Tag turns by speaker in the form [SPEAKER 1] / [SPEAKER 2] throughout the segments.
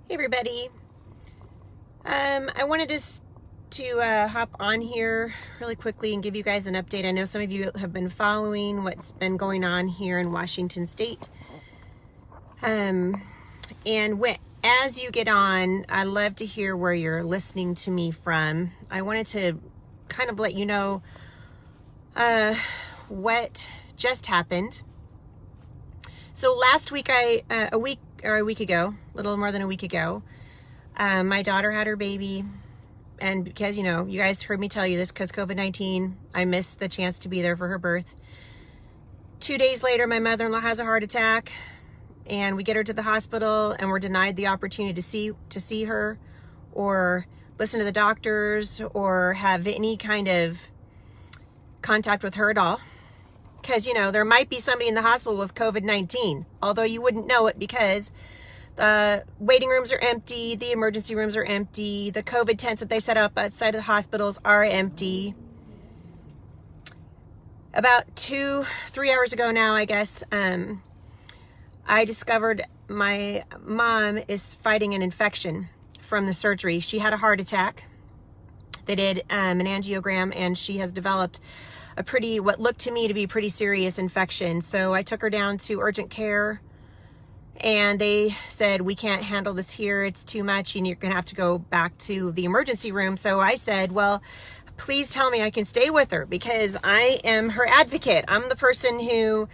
[SPEAKER 1] Hey everybody. I wanted to hop on here really quickly and give you guys an update. I know some of you have been following what's been going on here in Washington State. And as you get on, I'd love to hear where you're listening to me from. I wanted to kind of let you know what just happened. So last week, a week ago, a little more than a week ago, my daughter had her baby, and because, you guys heard me tell you this, because COVID-19, I missed the chance to be there for her birth. 2 days later, my mother-in-law has a heart attack, and we get her to the hospital, and we're denied the opportunity to see her, or listen to the doctors, or have any kind of contact with her at all. Because, there might be somebody in the hospital with COVID-19, although you wouldn't know it because the waiting rooms are empty, the emergency rooms are empty, the COVID tents that they set up outside of the hospitals are empty. About 2-3 hours ago now, I guess, I discovered my mom is fighting an infection from the surgery. She had a heart attack. They did an angiogram, and she has developed what looked to me to be pretty serious infection. So I took her down to urgent care, and they said, we can't handle this here. It's too much, and you're going to have to go back to the emergency room. So I said, well, please tell me I can stay with her, because I am her advocate. I'm the person who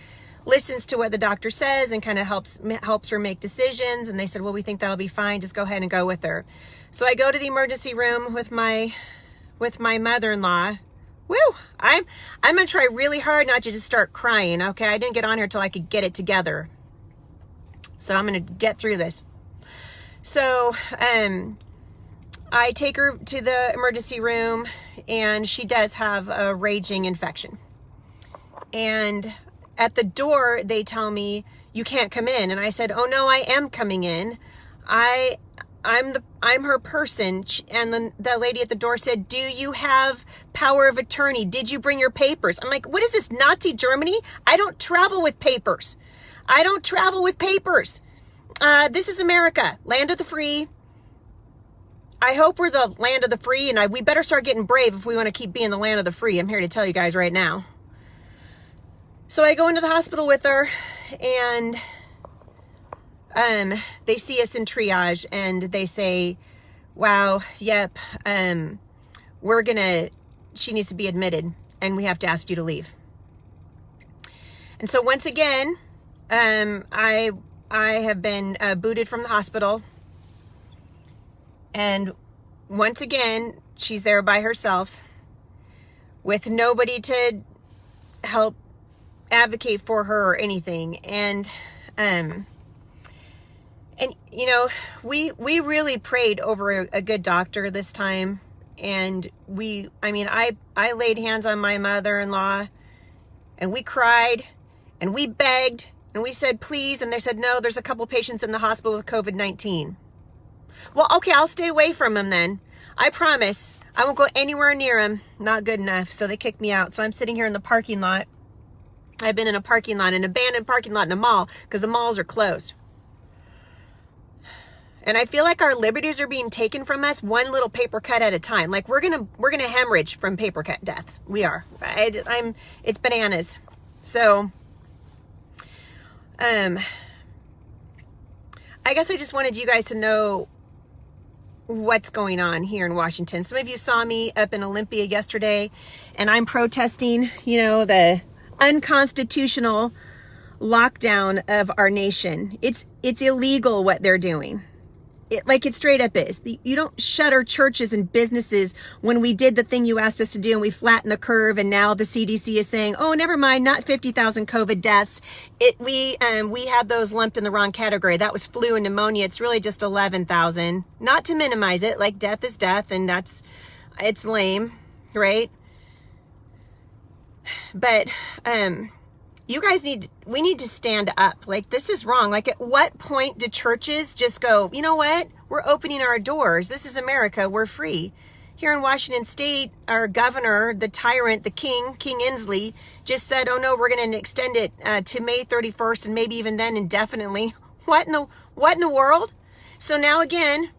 [SPEAKER 1] listens to what the doctor says and kind of helps her make decisions. And they said, well, we think that'll be fine. Just go ahead and go with her. So I go to the emergency room with my mother-in-law. Woo! I'm going to try really hard not to just start crying, okay? I didn't get on here till I could get it together. So I'm going to get through this. So I take her to the emergency room, and she does have a raging infection. And at the door, they tell me, you can't come in. And I said, oh no, I am coming in. I'm her person. And the lady at the door said, do you have power of attorney? Did you bring your papers? I'm like, what is this, Nazi Germany? I don't travel with papers. This is America, land of the free. I hope we're the land of the free, and we better start getting brave if we want to keep being the land of the free. I'm here to tell you guys right now. So I go into the hospital with her, and they see us in triage, and they say, wow, yep, she needs to be admitted, and we have to ask you to leave. And so once again, I have been booted from the hospital, and once again, she's there by herself with nobody to help advocate for her or anything. And we really prayed over a good doctor this time. And I laid hands on my mother-in-law, and we cried, and we begged, and we said, please. And they said, no, there's a couple patients in the hospital with COVID-19. Well, okay, I'll stay away from them then. I promise. I won't go anywhere near them. Not good enough. So they kicked me out. So I'm sitting here in the parking lot. I've been in a parking lot, an abandoned parking lot in a mall, because the malls are closed. And I feel like our liberties are being taken from us one little paper cut at a time. Like we're gonna hemorrhage from paper cut deaths. We are. It's bananas. So, I guess I just wanted you guys to know what's going on here in Washington. Some of you saw me up in Olympia yesterday, and I'm protesting, the unconstitutional lockdown of our nation. It's illegal what they're doing. It straight up is. You don't shutter churches and businesses when we did the thing you asked us to do, and we flattened the curve, and now the CDC is saying, oh, never mind, not 50,000 COVID deaths. We had those lumped in the wrong category. That was flu and pneumonia. It's really just 11,000. Not to minimize it, like death is death, and it's lame, right? But we need to stand up. Like, this is wrong. Like, at what point do churches just go, you know what? We're opening our doors. This is America. We're free. Here in Washington State, our governor, the tyrant, the King Inslee, just said, oh no, we're going to extend it to May 31st, and maybe even then indefinitely. What in the world? So now again,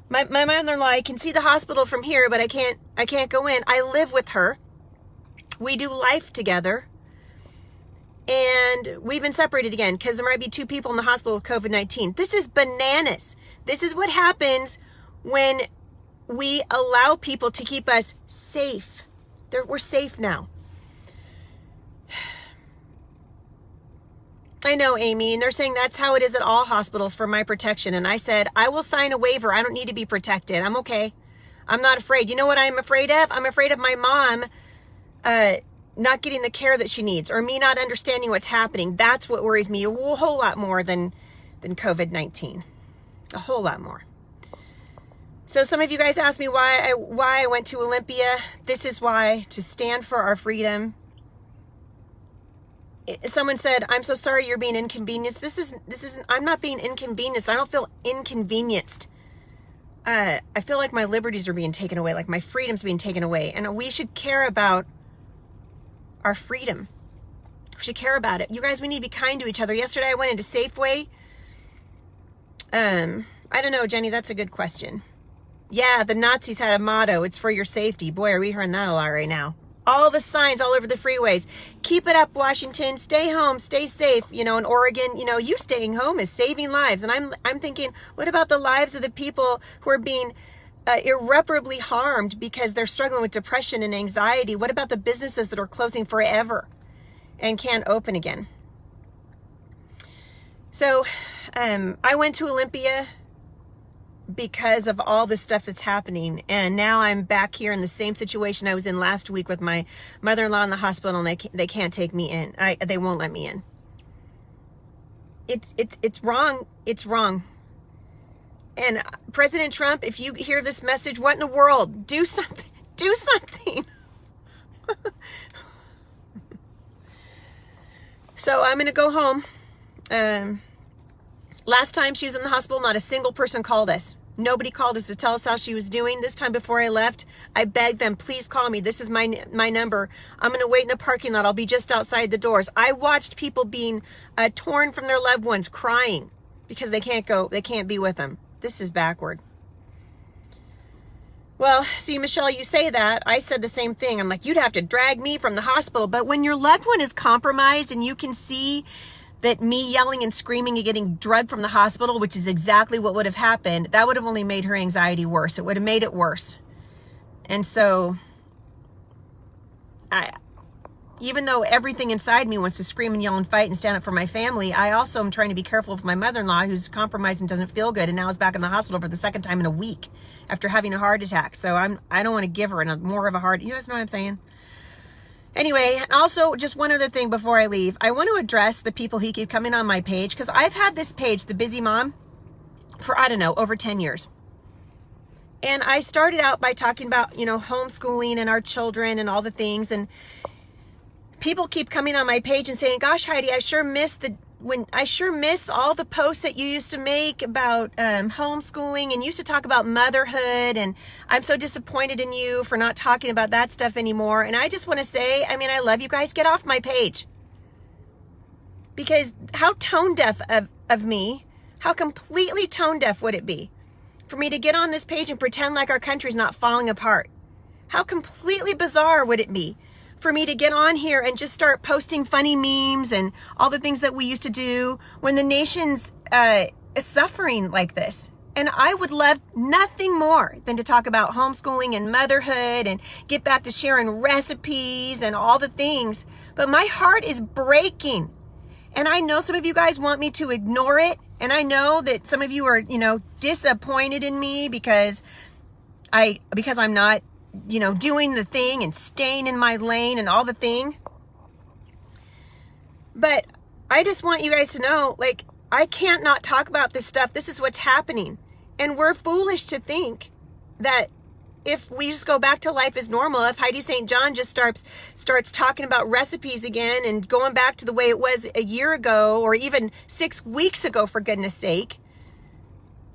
[SPEAKER 1] my mother-in-law, I can see the hospital from here, but I can't go in. I live with her. We do life together. And we've been separated again because there might be 2 people in the hospital with COVID-19. This is bananas. This is what happens when we allow people to keep us safe. We're safe now. I know, Amy, and they're saying that's how it is at all hospitals for my protection. And I said, I will sign a waiver. I don't need to be protected. I'm okay. I'm not afraid. You know what I'm afraid of? I'm afraid of my mom not getting the care that she needs, or me not understanding what's happening. That's what worries me a whole lot more than COVID-19. A whole lot more. So some of you guys asked me why I went to Olympia. This is why, to stand for our freedom. Someone said, I'm so sorry you're being inconvenienced. This isn't, I'm not being inconvenienced. I don't feel inconvenienced. I feel like my liberties are being taken away, like my freedom's being taken away. And we should care about our freedom. We should care about it. You guys, we need to be kind to each other. Yesterday I went into Safeway. I don't know, Jenny, that's a good question. Yeah, the Nazis had a motto. It's for your safety. Boy, are we hearing that a lot right now. All the signs all over the freeways. Keep it up, Washington. Stay home. Stay safe. You know, in Oregon, you know, you staying home is saving lives. And I'm thinking, what about the lives of the people who are being irreparably harmed because they're struggling with depression and anxiety? What about the businesses that are closing forever and can't open again? So I went to Olympia because of all the stuff that's happening, and now I'm back here in the same situation I was in last week with my mother-in-law in the hospital, and they can't take me in. They won't let me in. It's wrong. It's wrong. And President Trump, if you hear this message, what in the world? Do something. Do something. So I'm going to go home. Last time she was in the hospital, not a single person called us. Nobody called us to tell us how she was doing. This time before I left, I begged them, please call me. This is my number. I'm going to wait in a parking lot. I'll be just outside the doors. I watched people being torn from their loved ones, crying because they can't be with them. This is backward. Well, see, Michelle, you say that. I said the same thing. I'm like, you'd have to drag me from the hospital. But when your loved one is compromised and you can see that me yelling and screaming and getting drugged from the hospital, which is exactly what would have happened, that would have only made her anxiety worse. It would have made it worse. And so, even though everything inside me wants to scream and yell and fight and stand up for my family, I also am trying to be careful of my mother-in-law who's compromised and doesn't feel good and now is back in the hospital for the second time in a week after having a heart attack. So I don't want to give her more of a heart. You guys know what I'm saying? Anyway, also just one other thing before I leave. I want to address the people who keep coming on my page, because I've had this page, The Busy Mom, for, I don't know, over 10 years. And I started out by talking about, homeschooling and our children and all the things. And people keep coming on my page and saying, gosh, Heidi, I sure miss all the posts that you used to make about homeschooling and used to talk about motherhood, and I'm so disappointed in you for not talking about that stuff anymore. And I just want to say, I love you guys. Get off my page. Because how tone deaf of me, how completely tone deaf would it be for me to get on this page and pretend like our country's not falling apart? How completely bizarre would it be for me to get on here and just start posting funny memes and all the things that we used to do when the nation's suffering like this? And I would love nothing more than to talk about homeschooling and motherhood and get back to sharing recipes and all the things. But my heart is breaking. And I know some of you guys want me to ignore it. And I know that some of you are, disappointed in me because I'm not doing the thing and staying in my lane and all the thing. But I just want you guys to know, I can't not talk about this stuff. This is what's happening. And we're foolish to think that if we just go back to life as normal, if Heidi St. John just starts talking about recipes again and going back to the way it was a year ago or even 6 weeks ago, for goodness sake,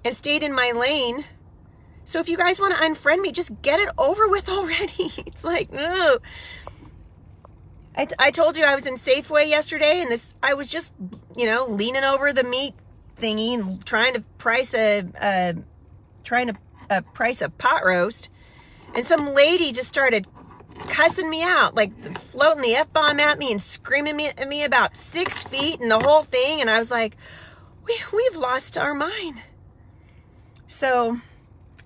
[SPEAKER 1] and stayed in my lane. So if you guys want to unfriend me, just get it over with already. It's like, ugh. I told you I was in Safeway yesterday, and I was just, leaning over the meat thingy and trying to price a pot roast, and some lady just started cussing me out, like floating the F-bomb at me and screaming at me about 6 feet and the whole thing. And I was like, we've lost our mind. So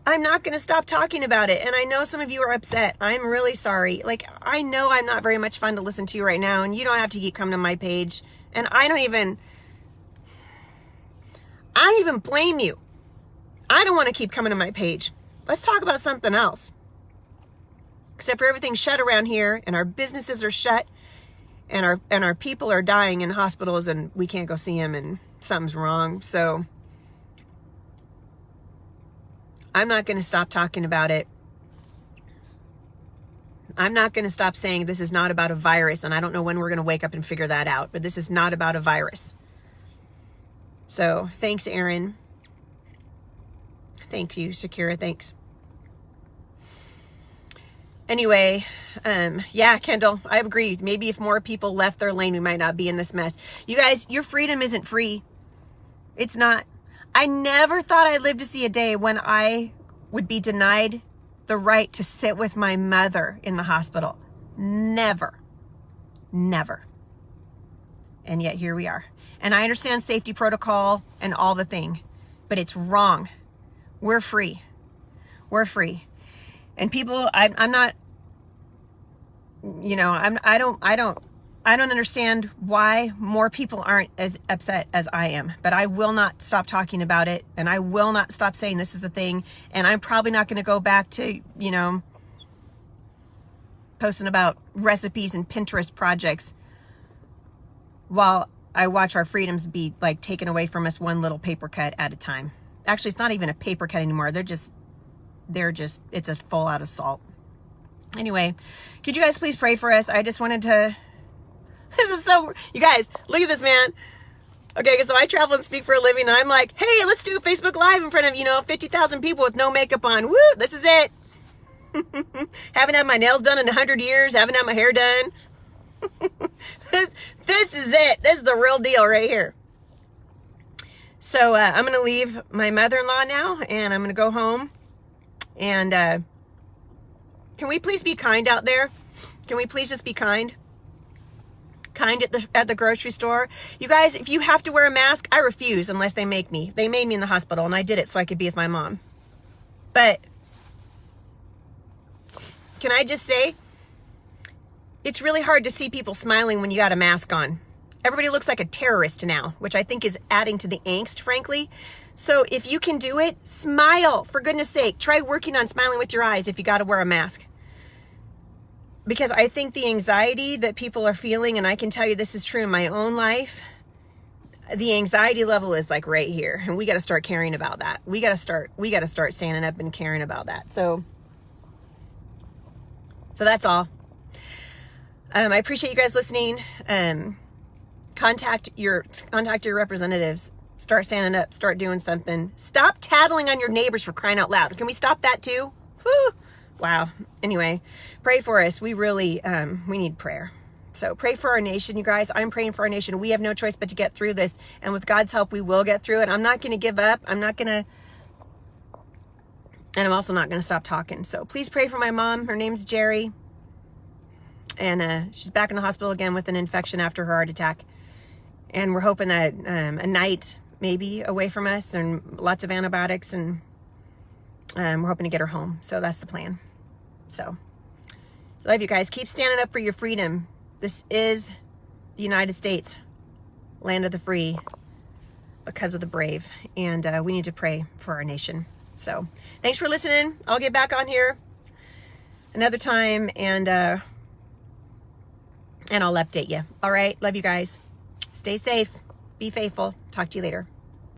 [SPEAKER 1] I'm not going to stop talking about it. And I know some of you are upset. I'm really sorry. Like, I know I'm not very much fun to listen to right now, and you don't have to keep coming to my page. And I don't even blame you. I don't want to keep coming to my page. Let's talk about something else. Except for everything's shut around here, and our businesses are shut, and our people are dying in hospitals, and we can't go see them, and something's wrong. So I'm not going to stop talking about it. I'm not going to stop saying this is not about a virus, and I don't know when we're going to wake up and figure that out, but this is not about a virus. So thanks, Aaron. Thank you, Sakura. Thanks. Anyway, yeah, Kendall, I agree. Maybe if more people left their lane, we might not be in this mess. You guys, your freedom isn't free. It's not. I never thought I'd live to see a day when I would be denied the right to sit with my mother in the hospital. Never. Never. And yet here we are. And I understand safety protocol and all the thing, but it's wrong. We're free. We're free. And people, I'm not, you know, I don't understand why more people aren't as upset as I am, but I will not stop talking about it, and I will not stop saying this is the thing, and I'm probably not going to go back to, you know, posting about recipes and Pinterest projects while I watch our freedoms be like taken away from us one little paper cut at a time. Actually, it's not even a paper cut anymore. They're just, it's a full out assault. Anyway, could you guys please pray for us? I just wanted to, this is so, you guys, look at this, man. Okay, so I travel and speak for a living, and I'm like, hey, let's do a Facebook Live in front of, 50,000 people with no makeup on. Woo, this is it. Haven't had my nails done in 100 years. Haven't had my hair done. This is it. This is the real deal right here. So I'm going to leave my mother-in-law now, and I'm going to go home. And can we please be kind out there? Can we please just be kind? Kind at the grocery store. You guys, if you have to wear a mask, I refuse unless they make me. They made me in the hospital, and I did it so I could be with my mom. But can I just say, it's really hard to see people smiling when you got a mask on. Everybody looks like a terrorist now, which I think is adding to the angst, frankly. So if you can do it, smile, for goodness sake. Try working on smiling with your eyes if you got to wear a mask. Because I think the anxiety that people are feeling, and I can tell you this is true in my own life, the anxiety level is like right here, and we got to start caring about that. We got to start standing up and caring about that. So that's all. I appreciate you guys listening. Contact your representatives. Start standing up. Start doing something. Stop tattling on your neighbors, for crying out loud. Can we stop that too? Whew. Wow. Anyway, pray for us. We really, we need prayer. So pray for our nation, you guys. I'm praying for our nation. We have no choice but to get through this. And with God's help, we will get through it. I'm not going to give up. And I'm also not going to stop talking. So please pray for my mom. Her name's Jerry. And she's back in the hospital again with an infection after her heart attack. And we're hoping that a night maybe away from us and lots of antibiotics, and we're hoping to get her home. So that's the plan. So love you guys. Keep standing up for your freedom. This is the United States, land of the free, because of the brave. And we need to pray for our nation. So thanks for listening. I'll get back on here another time, and I'll update you. All right. Love you guys. Stay safe. Be faithful. Talk to you later.